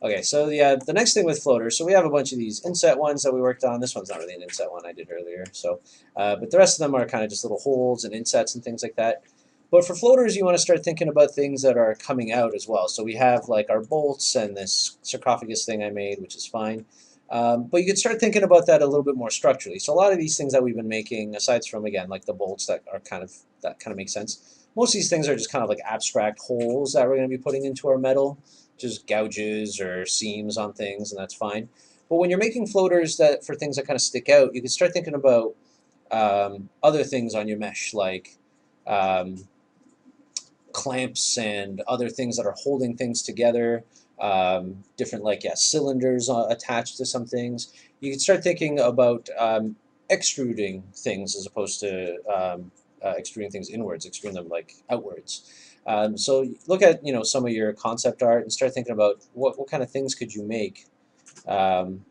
Okay, so the next thing with floaters, so we have a bunch of these inset ones that we worked on. This one's not really an inset one I did earlier. So, but the rest of them are kind of just little holes and insets and things like that. But for floaters, you want to start thinking about things that are coming out as well. So we have like our bolts and this sarcophagus thing I made, which is fine. But you can start thinking about that a little bit more structurally. So a lot of these things that we've been making, aside from again like the bolts that kind of make sense. Most of these things are just kind of like abstract holes that we're going to be putting into our metal, just gouges or seams on things, and that's fine. But when you're making floaters that for things that kind of stick out, you can start thinking about other things on your mesh, like um, clamps and other things that are holding things together. Different like cylinders attached to some things. You can start thinking about extruding things as opposed to extruding things inwards, extruding them like outwards. So look at some of your concept art and start thinking about what kind of things could you make um,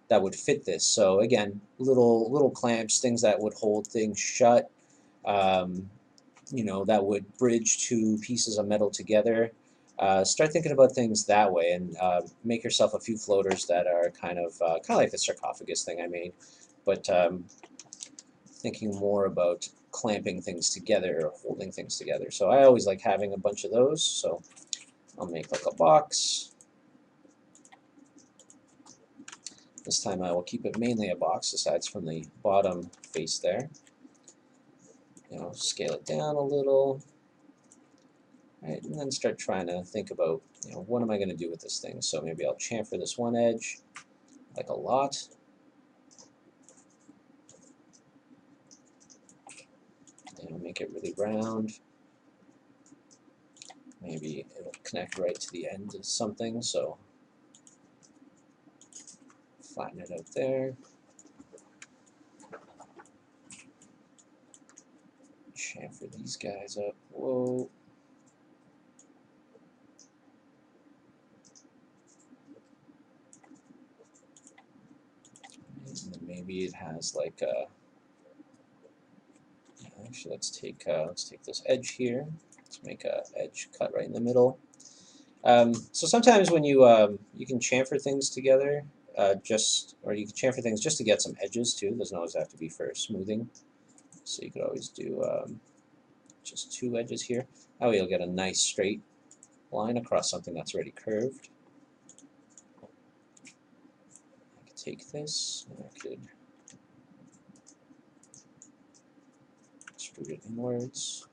that would fit this. So again, little clamps, things that would hold things shut. Um, that would bridge two pieces of metal together. Start thinking about things that way, and make yourself a few floaters that are kind of like the sarcophagus thing I made, but thinking more about clamping things together or holding things together. So I always like having a bunch of those. So I'll make like a box. This time I will keep it mainly a box, aside from the bottom face there. Scale it down a little. Right, and then start trying to think about, what am I going to do with this thing? So maybe I'll chamfer this one edge like a lot. Make it really round. Maybe it'll connect right to the end of something, so flatten it out there. Chamfer these guys up. Whoa. And then maybe it has like a. Actually, let's take this edge here. Let's make a edge cut right in the middle. So sometimes when you can chamfer things together, or you can chamfer things just to get some edges too. Doesn't always have to be for smoothing. So you could always do just two edges here. That way you'll get a nice straight line across something that's already curved. I could take this and I could extrude it inwards.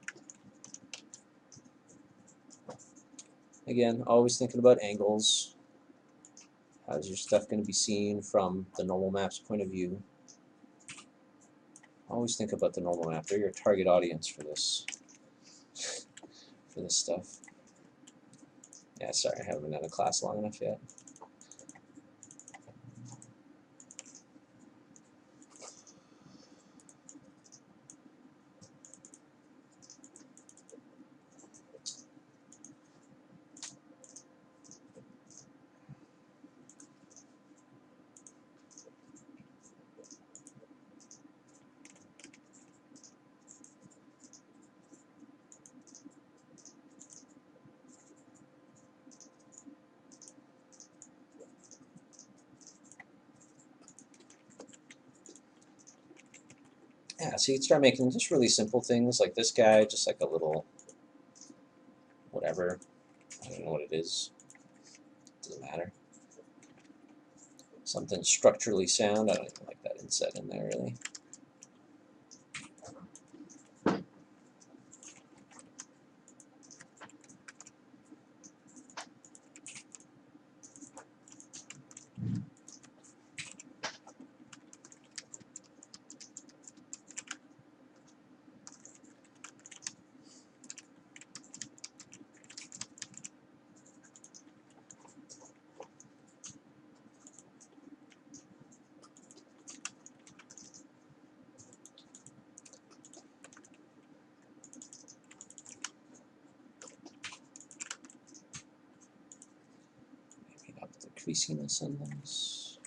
Again, always thinking about angles. How's your stuff going to be seen from the normal map's point of view? Always think about the normal map. They're your target audience for this stuff. Yeah, sorry, I haven't been out of class long enough yet. Yeah, so you can start making just really simple things like this guy, just like a little whatever. I don't know what it is. Doesn't matter. Something structurally sound. I don't even like that inset in there really. Maybe up the creasiness on this.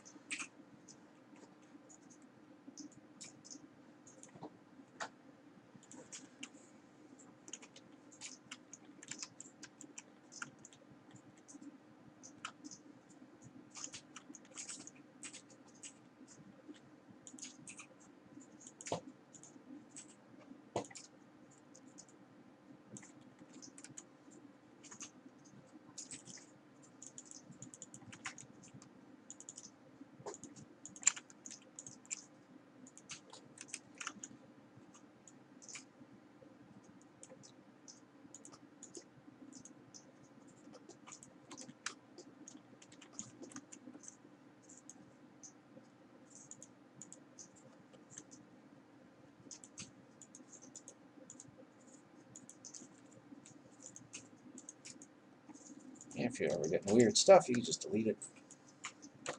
if you're ever getting weird stuff, you can just delete it.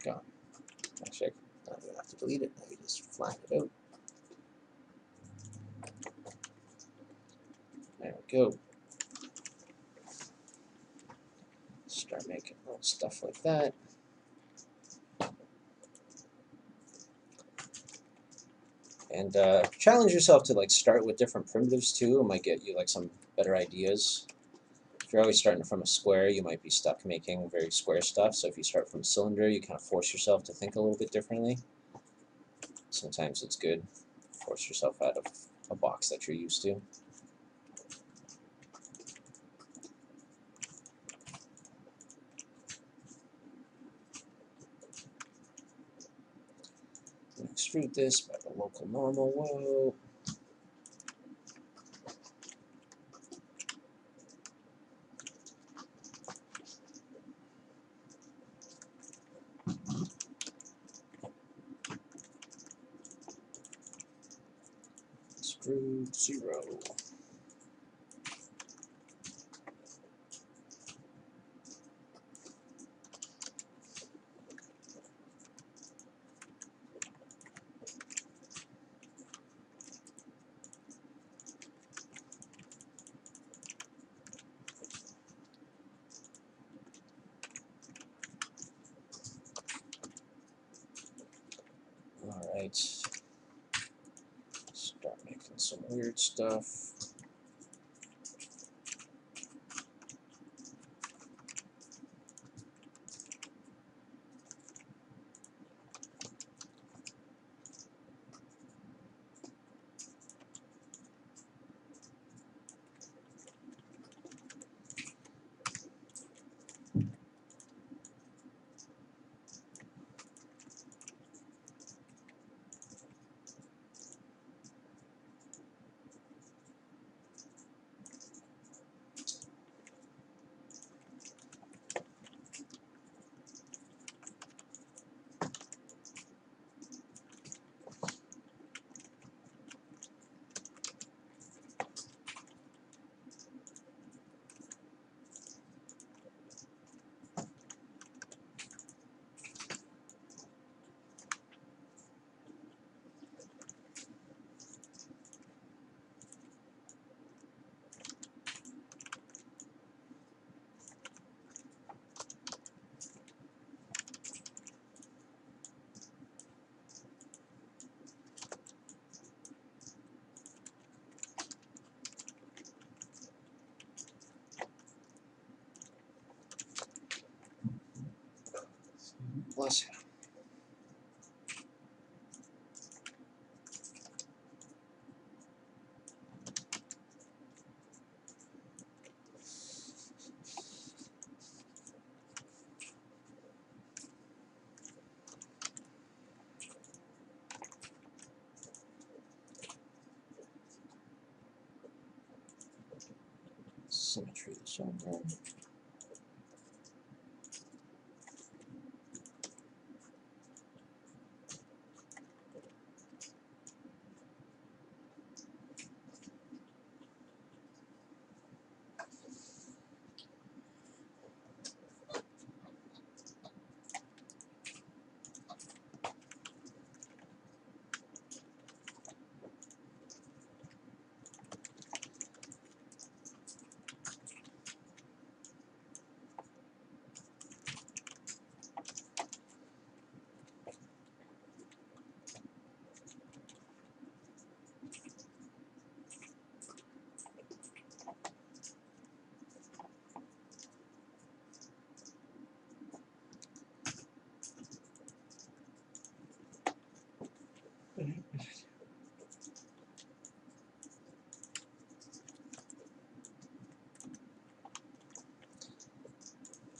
Gone. Actually, I don't even have to delete it. I can just flatten it out. There we go. Start making little stuff like that. And challenge yourself to like start with different primitives too. It might get you like some better ideas. If you're always starting from a square, you might be stuck making very square stuff. So if you start from a cylinder, you kind of force yourself to think a little bit differently. Sometimes it's good. Force yourself out of a box that you're used to. Extrude this by the local normal. Whoa. Extrude 0. Alright. Start making some weird stuff. Bless you. Symmetry this over.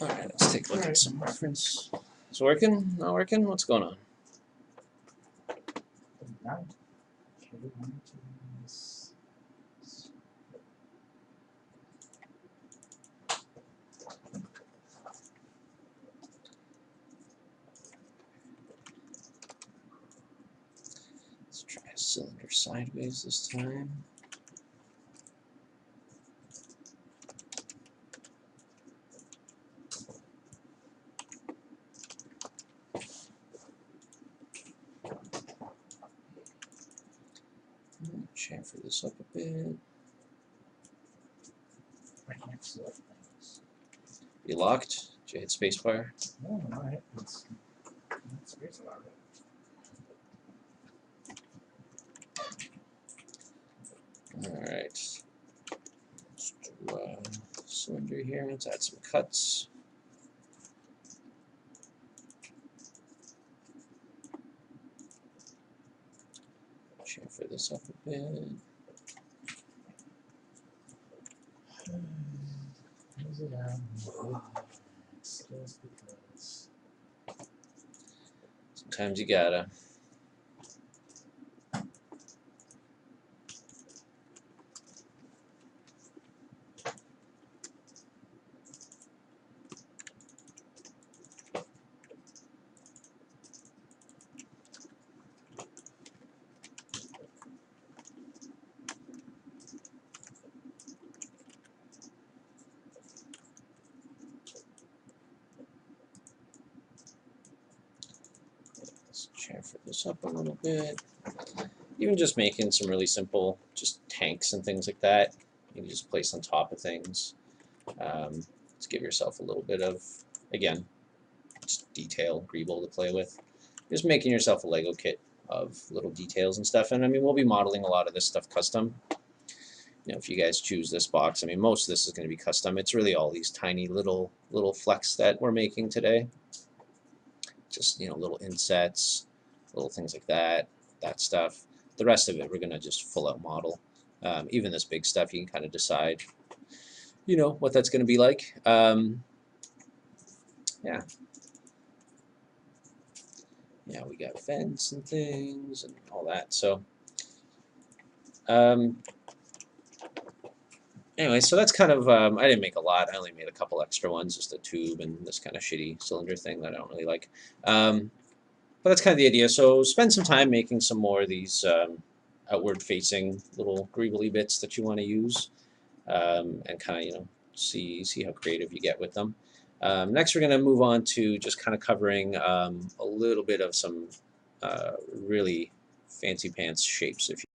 Alright, let's take a look at some reference. Is it working? Not working? What's going on? Let's try a cylinder sideways this time. chamfer this up a bit. I can't select things. You locked? Did you hit spacebar? No, no, it's space bar. Alright. Let's do a cylinder here. Let's add some cuts. Chamfer this up a bit. Is it it's just because. Sometimes you gotta. Let's chamfer this up a little bit. Even just making some really simple, just tanks and things like that, you can just place on top of things. Let's give yourself a little bit of, again, just detail, greeble to play with. Just making yourself a Lego kit of little details and stuff. And I mean, we'll be modeling a lot of this stuff custom. You know, if you guys choose this box, I mean, most of this is going to be custom. It's really all these tiny little flecks that we're making today. Just, you know, little insets, little things like that, that stuff. The rest of it, we're going to just full out model. Even this big stuff, you can kind of decide, you know, what that's going to be like. Yeah. Yeah, we got vents and things and all that. So, anyway, so that's kind of, I didn't make a lot. I only made a couple extra ones, just a tube and this kind of shitty cylinder thing that I don't really like. But that's kind of the idea. So spend some time making some more of these outward-facing little greebly bits that you want to use, and kind of, you know, see how creative you get with them. Next, we're going to move on to just kind of covering a little bit of some really fancy pants shapes, if you